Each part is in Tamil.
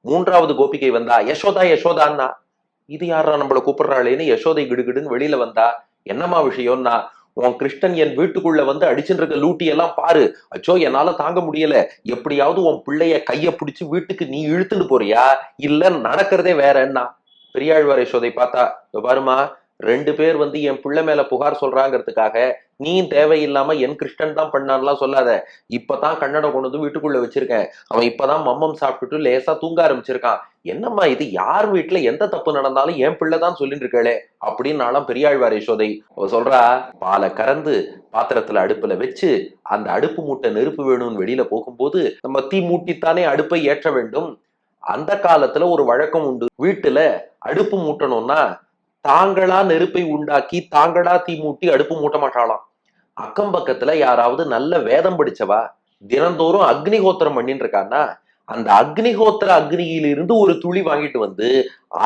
மூன்றாவது கோபிகை வந்தா, யசோதா யசோதான்னா. இது யாரா நம்மள கூப்பிடுறாளேன்னு யசோதை கிடுகிடுன்னு வெளியில வந்தா. என்னம்மா விஷயம்னா, உன் கிருஷ்ணன் என் வீட்டுக்குள்ள வந்து அடிச்சுட்டு இருக்க லூட்டி எல்லாம் பாரு. அச்சோ என்னால தாங்க முடியல. எப்படியாவது உன் பிள்ளைய கைய பிடிச்சு வீட்டுக்கு நீ இழுத்துட்டு போறியா, இல்ல நடக்கிறதே வேறன்னா. பெரியாழ்வார் யசோதை பார்த்தா, பாருமா, 2 பேர் வந்து என் பிள்ளை மேல புகார் சொல்றாங்கிறதுக்காக நீ தேவையில்லாம என் கிருஷ்ணன் தான் பண்ணான்லாம் சொல்லாத. இப்பதான் கண்ணனை கொண்டு வந்து வீட்டுக்குள்ள வச்சிருக்கேன். அவன் இப்பதான் மம்மம் சாப்பிட்டுட்டு லேசா தூங்க ஆரம்பிச்சிருக்கான். என்னம்மா இது, யார் வீட்டுல எந்த தப்பு நடந்தாலும் என் பிள்ளைதான் சொல்லிட்டு இருக்கே அப்படின்னு நாளாம் பெரியாழ்வார் யசோதை. அவ சொல்றா, பாலை கறந்து பாத்திரத்துல அடுப்புல வச்சு அந்த அடுப்பு மூட்டை நெருப்பு வேணும்னு வெளியில போகும்போது நம்ம தீ மூட்டித்தானே அடுப்பை ஏற்ற வேண்டும். அந்த காலத்துல ஒரு வழக்கம் உண்டு. வீட்டுல அடுப்பு மூட்டணும்னா தாங்களா நெருப்பை உண்டாக்கி தாங்களா தீ மூட்டி அடுப்பு மூட்ட மாட்டாளாம். அக்கம் பக்கத்துல யாராவது நல்ல வேதம் படிச்சவா தினந்தோறும் அக்னிஹோத்திரம் பண்ணிட்டு இருக்கான்னா அந்த அக்னிஹோத்திர அக்னியிலிருந்து ஒரு துளி வாங்கிட்டு வந்து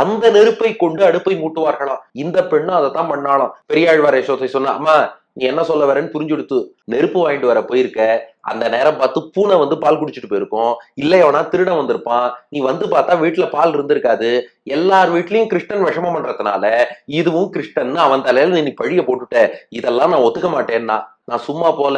அந்த நெருப்பை கொண்டு அடுப்பை மூட்டுவார்களாம். இந்த பெண்ணும் அதைத்தான் பண்ணாலாம். பெரியாழ்வார் யசோதை சொன்னா, அம்மா நீ என்ன சொல்ல வரேன்னு புரிஞ்சுடுத்து. நெருப்பு வாங்கிட்டு வர போயிருக்க, அந்த நேரம் பார்த்து பூனை வந்து பால் குடிச்சிட்டு போயிருக்கும், இல்லையோனா திருடன் வந்திருப்பான், நீ வந்து பார்த்தா வீட்டுல பால் இருந்திருக்காது. எல்லார் வீட்லயும் கிருஷ்ணன் விஷமம் பண்றதுனால இதுவும் கிருஷ்ணன் அவன் தலையில நீ பழிய போட்டுட்ட. இதெல்லாம் நான் ஒத்துக்க மாட்டேன்னா. நான் சும்மா போல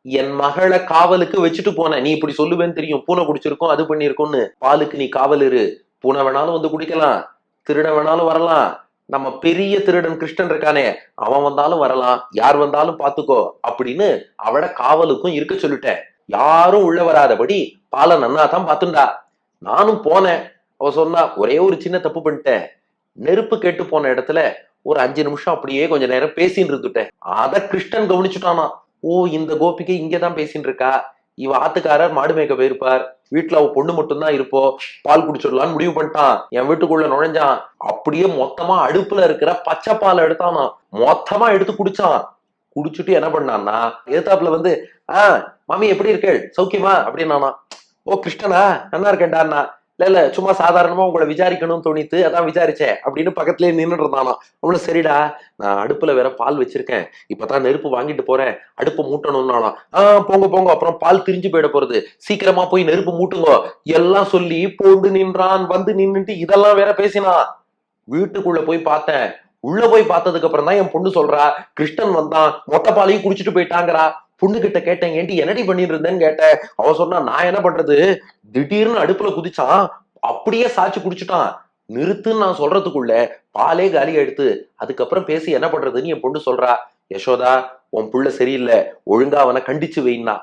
என் மகளை காவலுக்கு வச்சுட்டு போனேன். நீ இப்படி சொல்லுவேன்னு தெரியும், பூனை குடிச்சிருக்கும் அது பண்ணிருக்கும்னு. பாலுக்கு நீ காவல் இரு. பூனை வேணாலும் வந்து குடிக்கலாம், திருடன் வேணாலும் வரலாம், நம்ம பெரிய திருடன் கிருஷ்ணன் இருக்கானே அவன் வந்தாலும் வரலாம், யார் வந்தாலும் பாத்துக்கோ அப்படின்னு அவட காவலுக்கும் இருக்க சொல்லிட்டேன். யாரும் உள்ள வராதபடி பாலை நன்னா தான் பாத்துண்டா. நானும் போனேன். அவ சொன்னா, ஒரே ஒரு சின்ன தப்பு பண்ணிட்டேன். நெருப்பு கேட்டு போன இடத்துல ஒரு 5 நிமிஷம் அப்படியே கொஞ்ச நேரம் பேசின்னு இருந்துட்டேன். அத கிருஷ்ணன் கவனிச்சுட்டானா. ஓ, இந்த கோபிகை இங்கதான் பேசின்னு இருக்கா, இவ ஆத்துக்காரர் மாடு மேய்க்க போயிருப்பார், வீட்டுல அவ பொண்ணு மட்டும்தான் இருப்போ, பால் குடிச்சிடலான்னு முடிவு பண்ணிட்டான். என் வீட்டுக்குள்ள நுழைஞ்சான். அப்படியே மொத்தமா அடுப்புல இருக்கிற பச்சை பால் எடுத்தானா, மொத்தமா எடுத்து குடிச்சான். குடிச்சுட்டு என்ன பண்ணான்னா, எதிர்த்தாப்புல வந்து, மாமி எப்படி இருக்கு, சௌக்கியமா அப்படின்னானா. ஓ கிருஷ்ணனா, நல்லா இருக்கேன்டான்னா. இல்ல சும்மா சாதாரணமா உங்களை விசாரிக்கணும்னு தோணித்து, அதான் விசாரிச்சேன் அப்படின்னு பக்கத்துலயே நின்றுட்டு இருந்தானா. அவனு சரிடா, நான் அடுப்புல வேற பால் வச்சிருக்கேன், இப்பதான் நெருப்பு வாங்கிட்டு போறேன், அடுப்பு மூட்டணும்னாலாம். போங்க போங்க, அப்புறம் பால் திரிஞ்சு போயிட போறது, சீக்கிரமா போய் நெருப்பு மூட்டுங்க எல்லாம் சொல்லி போண்டு நின்றான். வந்து நின்னுட்டு இதெல்லாம் வேற பேசினான். வீட்டுக்குள்ள போய் பார்த்தேன். உள்ள போய் பார்த்ததுக்கு அப்புறம் தான் என் பொண்ணு சொல்றா, கிருஷ்ணன் வந்தான், மொத்த பாலையும் குடிச்சிட்டு போயிட்டாங்கிறா. பொண்ணு கிட்ட கேட்டேன், ஏன்டி என்னடி பண்ணிட்டு இருந்தேன்னு கேட்டேன். அவ சொன்னா, நான் என்ன பண்றது, திடீர்னு அடுப்புல குதிச்சான், அப்படியே சாச்சு குடிச்சுட்டான். நிறுத்துன்னு நான் சொல்றதுக்குள்ள பாலே காலி எடுத்து, அதுக்கப்புறம் பேசி என்ன பண்றதுன்னு என் பொண்ணு சொல்றா. யசோதா, உன் புள்ள சரியில்லை, ஒழுங்கா அவனை கண்டிச்சு வைனா.